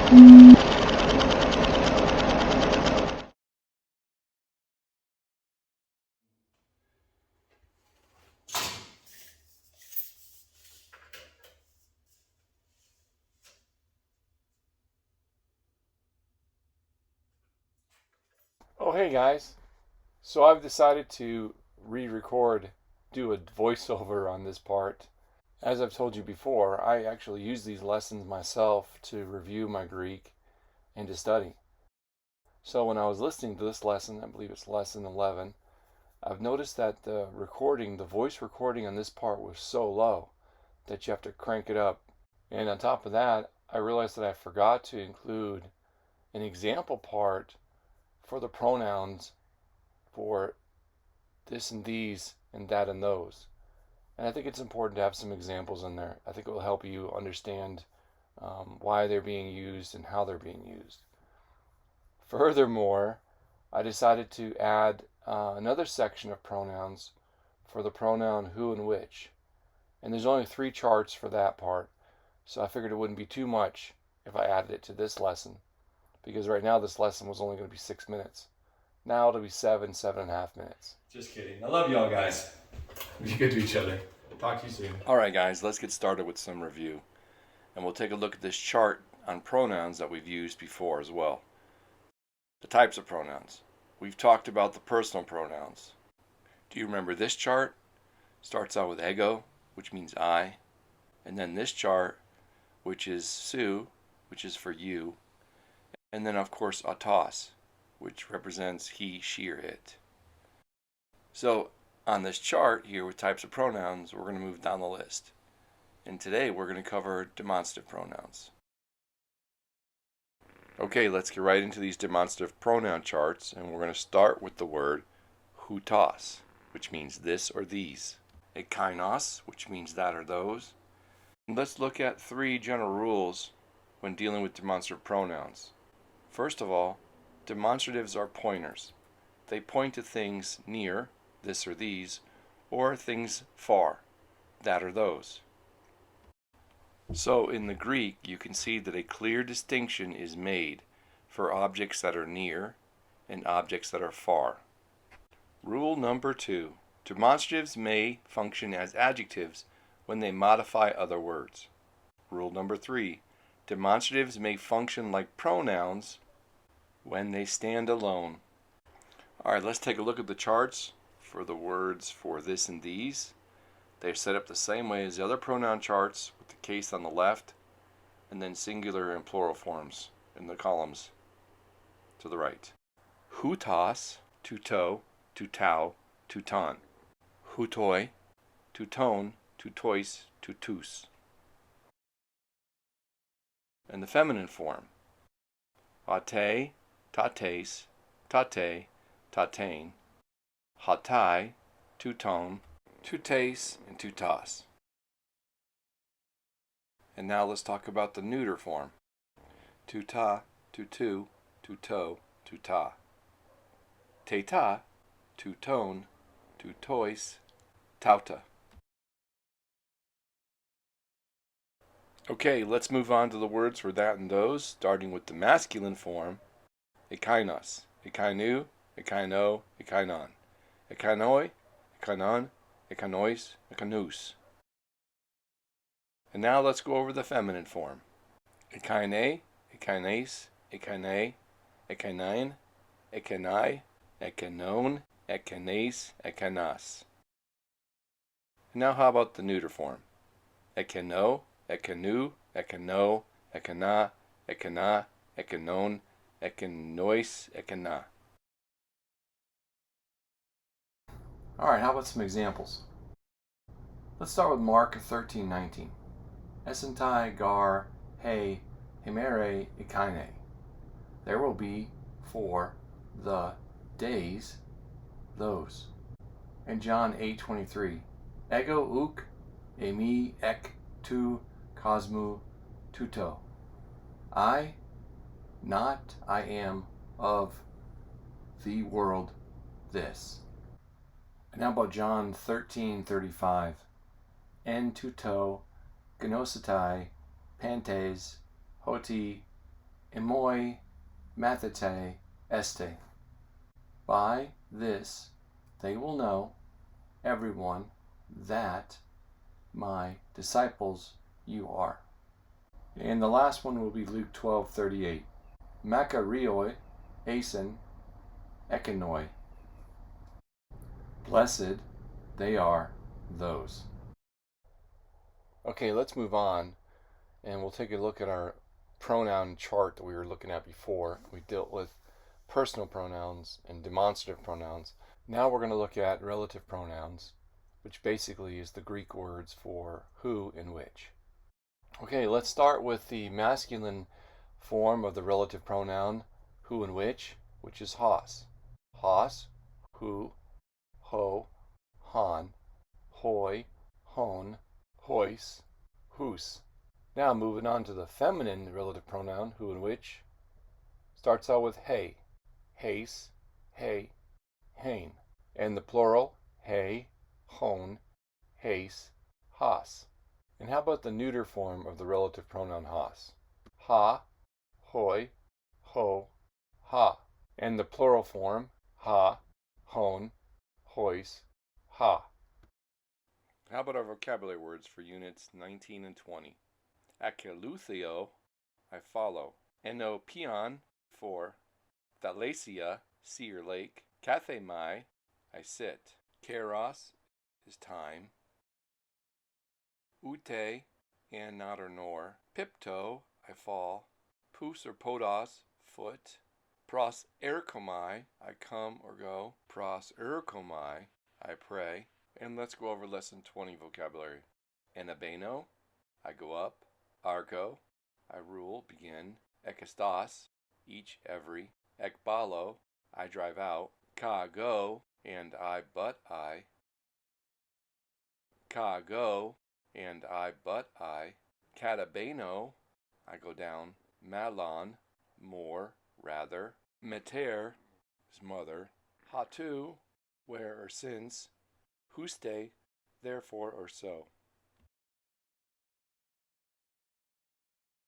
Oh, hey guys. So I've decided to re-record, do a voiceover on this part. As I've told you before, I actually use these lessons myself to review my Greek and to study. So when I was listening to this lesson, I believe it's lesson 11, I've noticed that the recording, the voice recording on this part was so low that you have to crank it up. And on top of that, I realized that I forgot to include an example part for the pronouns for this and these and that and those. And I think it's important to have some examples in there. I think it will help you understand why they're being used and how they're being used. Furthermore, I decided to add another section of pronouns for the pronoun who and which. And there's only 3 charts for that part, so I figured it wouldn't be too much if I added it to this lesson, because right now this lesson was only going to be 6 minutes. Now it'll be 7.5 minutes. Just kidding. I love y'all guys. Be good to each other. Talk to you soon. Alright guys, let's get started with some review. And we'll take a look at this chart on pronouns that we've used before as well. The types of pronouns. We've talked about the personal pronouns. Do you remember this chart? Starts out with ego, which means I. And then this chart, which is su, which is for you. And then of course autos, which represents he, she, or it. So on this chart here with types of pronouns, we're going to move down the list. And today we're going to cover demonstrative pronouns. Okay, let's get right into these demonstrative pronoun charts, and we're going to start with the word houtos, which means this or these. Ekainos, which means that or those. And let's look at 3 general rules when dealing with demonstrative pronouns. First of all, demonstratives are pointers. They point to things near, this or these, or things far, that or those. So in the Greek, you can see that a clear distinction is made for objects that are near and objects that are far. Rule number 2. Demonstratives may function as adjectives when they modify other words. Rule number 3. Demonstratives may function like pronouns when they stand alone. Alright, let's take a look at the charts for the words for this and these. They're set up the same way as the other pronoun charts, with the case on the left and then singular and plural forms in the columns to the right. Houtos, tuto, tutau, tuton. Houtoi, tuton, tutois, tutus. And the feminine form. Ate, tates, tate, tatain. Hatai, tuton, tutes, and tutas. And now let's talk about the neuter form. Tuta, tutu, tuto, tuta. Teta, tuton, tutois, tauta. Okay, let's move on to the words for that and those, starting with the masculine form. Ekainos, ekainu, ekaino, ekainon. Ekainoi, ekainon, ekanois, ekanous. And now let's go over the feminine form. Ekaine, ekaines, ekaine, ekainin, ekanai, ekanon, ekanaes, ekanas. And now how about the neuter form? Ekano, ekanu, ekano, ekana, ekana, ekanon, ekanois, ekana. Alright, how about some examples? Let's start with Mark 13:19. Esentai gar he himere ikaine. There will be for the days those. And John 8:23. Ego uk emi ek tu cosmu tuto. I, not I am of the world this. And how about John 13:35? En tuto gnosetai pantes hoti emoi mathete este. By this they will know, everyone, that my disciples you are. And the last one will be Luke 12:38. Makarioi asen ekonoi. Blessed they are those. Okay, let's move on, and we'll take a look at our pronoun chart that we were looking at before. We dealt with personal pronouns and demonstrative pronouns. Now we're going to look at relative pronouns, which basically is the Greek words for who and which. Okay, let's start with the masculine form of the relative pronoun who and which is hos. Hos, who, ho, hon, hoi, hon, hois, whos. Now moving on to the feminine relative pronoun who and which, starts out with he, heis, he, hain, and the plural he, hon, heis, has. And how about the neuter form of the relative pronoun has? Ha, hoi, ho, ha. And the plural form ha, hon, hois, ha. How about our vocabulary words for units 19 and 20? Akelutheo, I follow. Enopion, for. Thalasia, sea or lake. Kathemai, I sit. Kairos is time. Ute, and not or nor. Pipto, I fall. Pous or podos, foot. Pros erkomai, I come or go. Pros erkomai, I pray. And let's go over lesson 20 vocabulary. Enabeno, I go up. Argo, I rule, begin. Ekastos, each, every. Ekbalo, I drive out. Ka, go, and I, but I. Ka, go, and I, but I. Katabeno, I go down. Malon, more, rather. Meter is mother. Hatu, where or since. Huste, therefore or so.